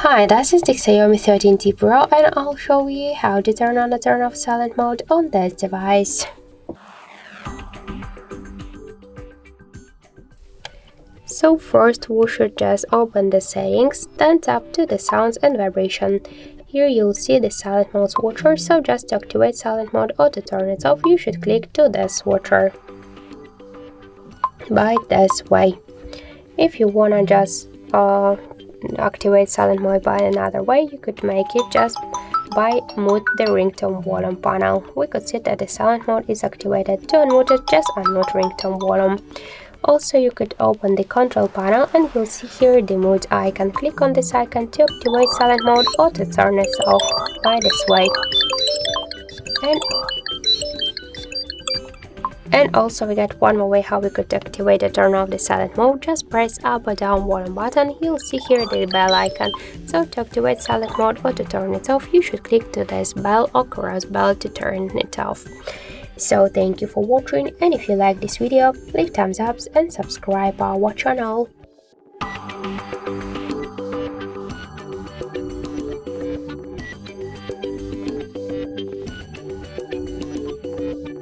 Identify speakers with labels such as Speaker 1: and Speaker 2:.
Speaker 1: Hi, this is the Xiaomi 13T Pro and I'll show you how to turn on and turn off silent mode on this device. So first we should just open the settings, then tap to the sounds and vibration. Here you'll see the silent mode switcher, so just to activate silent mode or to turn it off you should click to the switcher by this way. If you wanna just activate silent mode by another way, you could make it just by mute the ringtone volume panel. We could see that the silent mode is activated. To unmute it, just unmute ringtone volume. Also, you could open the control panel and you'll see here the mute icon. Click on this icon to activate silent mode or to turn it off by this way. And also we got one more way how we could activate and turn off the silent mode. Just press up or down volume button. You'll see here the bell icon. So to activate silent mode or to turn it off, you should click to this bell or cross bell to turn it off. So thank you for watching, and if you like this video, leave thumbs up and subscribe our channel.